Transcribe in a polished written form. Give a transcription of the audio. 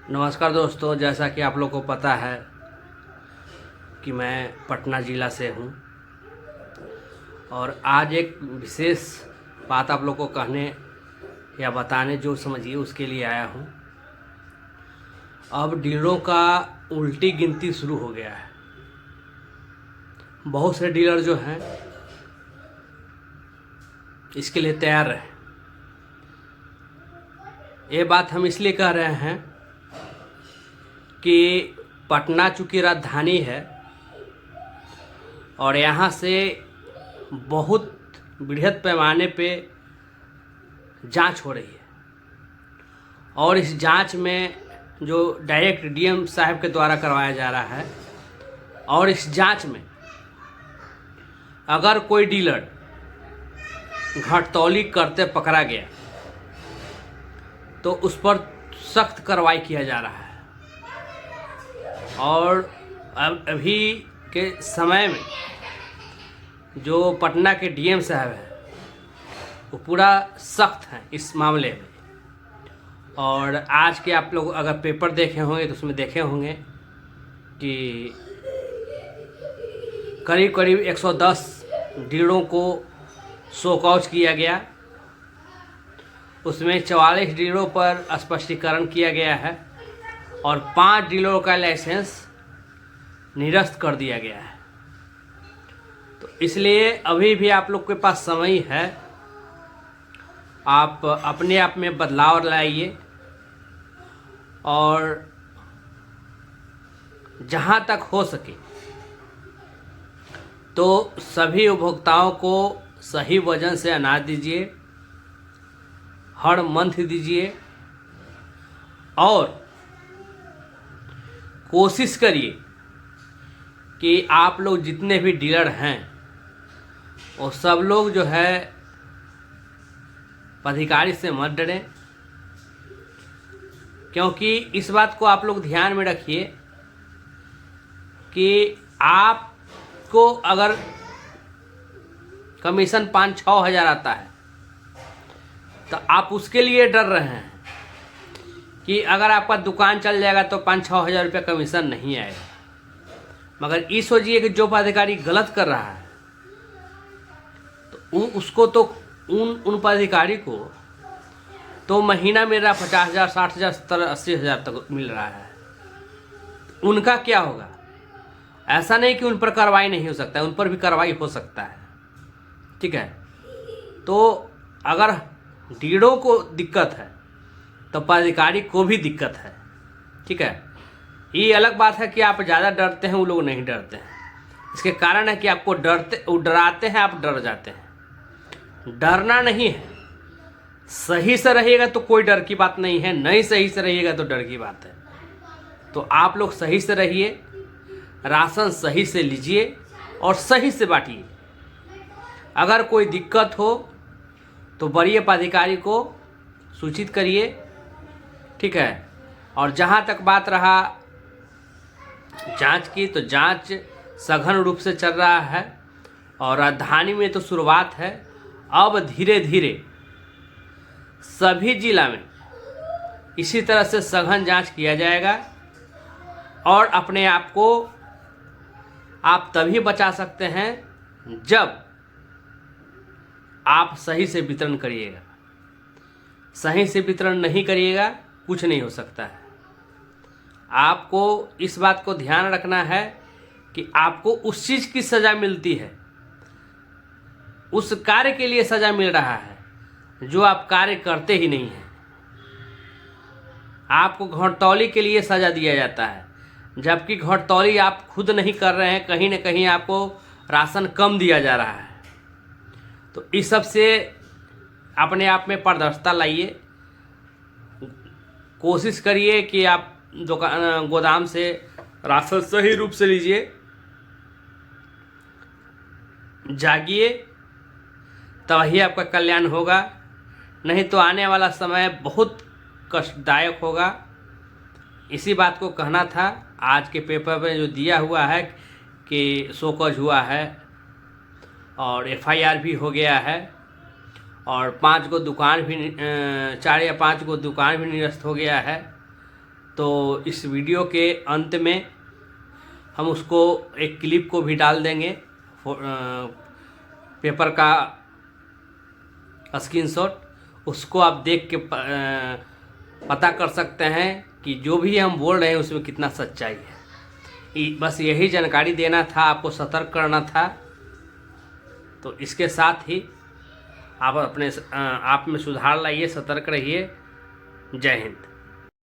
नमस्कार दोस्तों, जैसा कि आप लोग को पता है कि मैं पटना ज़िला से हूँ और आज एक विशेष बात आप लोग को कहने या बताने जो समझिए उसके लिए आया हूँ। अब डीलरों का उल्टी गिनती शुरू हो गया है। बहुत से डीलर जो हैं इसके लिए तैयार रहे। ये बात हम इसलिए कह रहे हैं कि पटना चूँकि राजधानी है और यहाँ से बहुत बृहद पैमाने पे जांच हो रही है और इस जांच में जो डायरेक्ट डीएम साहब के द्वारा करवाया जा रहा है और इस जांच में अगर कोई डीलर घटतौली करते पकड़ा गया तो उस पर सख्त कार्रवाई किया जा रहा है। और अभी के समय में जो पटना के डीएम साहब हैं वो पूरा सख्त हैं इस मामले में। और आज के आप लोग अगर पेपर देखे होंगे तो उसमें देखे होंगे कि करीब करीब 110 डीलरों को शोकॉज किया गया। उसमें 44 डीलरों पर स्पष्टीकरण किया गया है और 5 डीलरों का लाइसेंस निरस्त कर दिया गया है। तो इसलिए अभी भी आप लोग के पास समय है, आप अपने आप में बदलाव लाइए और जहाँ तक हो सके तो सभी उपभोक्ताओं को सही वजन से अनाज दीजिए, हर मंथ दीजिए और कोशिश करिए कि आप लोग जितने भी डीलर हैं वो सब लोग जो है पदाधिकारी से मत डरें, क्योंकि इस बात को आप लोग ध्यान में रखिए कि आपको अगर कमीशन 5-6 हज़ार आता है तो आप उसके लिए डर रहे हैं कि अगर आपका दुकान चल जाएगा तो 5-6 हज़ार रुपये कमीशन नहीं आएगा। मगर ये सोचिए कि जो पदाधिकारी गलत कर रहा है तो उसको तो उन पदाधिकारी को तो महीना मेरा 50,000, 60,000, 70,000, 80,000 तक मिल रहा है। उनका क्या होगा? ऐसा नहीं कि उन पर कार्रवाई नहीं हो सकता है, उन पर भी कार्रवाई हो सकता है। ठीक है, तो अगर डीलरों को दिक्कत है तो पदाधिकारी को भी दिक्कत है। ठीक है, ये अलग बात है कि आप ज़्यादा डरते हैं, वो लोग नहीं डरते हैं। इसके कारण है कि आपको डराते हैं, आप डर जाते हैं। डरना नहीं है, सही से रहिएगा तो कोई डर की बात नहीं है, नहीं सही से रहिएगा तो डर की बात है। तो आप लोग सही से रहिए, राशन सही से लीजिए और सही से बांटिए। अगर कोई दिक्कत हो तो वरीय पदाधिकारी को सूचित करिए। ठीक है, और जहाँ तक बात रहा जांच की, तो जांच सघन रूप से चल रहा है और राजधानी में तो शुरुआत है। अब धीरे धीरे सभी जिला में इसी तरह से सघन जांच किया जाएगा और अपने आप को आप तभी बचा सकते हैं जब आप सही से वितरण करिएगा। सही से वितरण नहीं करिएगा कुछ नहीं हो सकता है। आपको इस बात को ध्यान रखना है कि आपको उस चीज़ की सज़ा मिलती है, उस कार्य के लिए सज़ा मिल रहा है जो आप कार्य करते ही नहीं हैं। आपको घटतौली के लिए सज़ा दिया जाता है, जबकि घटतौली आप खुद नहीं कर रहे हैं, कहीं ना कहीं आपको राशन कम दिया जा रहा है। तो इस सब से अपने आप में पारदर्शिता लाइए। कोशिश करिए कि आप गोदाम से राशन सही रूप से लीजिए। जागिए, तभी आपका कल्याण होगा, नहीं तो आने वाला समय बहुत कष्टदायक होगा। इसी बात को कहना था। आज के पेपर में जो दिया हुआ है कि शोकॉज हुआ है और एफआईआर भी हो गया है और 5 गो दुकान भी 4 या 5 गो दुकान भी निरस्त हो गया है। तो इस वीडियो के अंत में हम उसको एक क्लिप को भी डाल देंगे, पेपर का स्क्रीनशॉट। उसको आप देख के पता कर सकते हैं कि जो भी हम बोल रहे हैं उसमें कितना सच्चाई है। बस यही जानकारी देना था, आपको सतर्क करना था। तो इसके साथ ही आप अपने आप में सुधार लाइए, सतर्क रहिए। जय हिंद।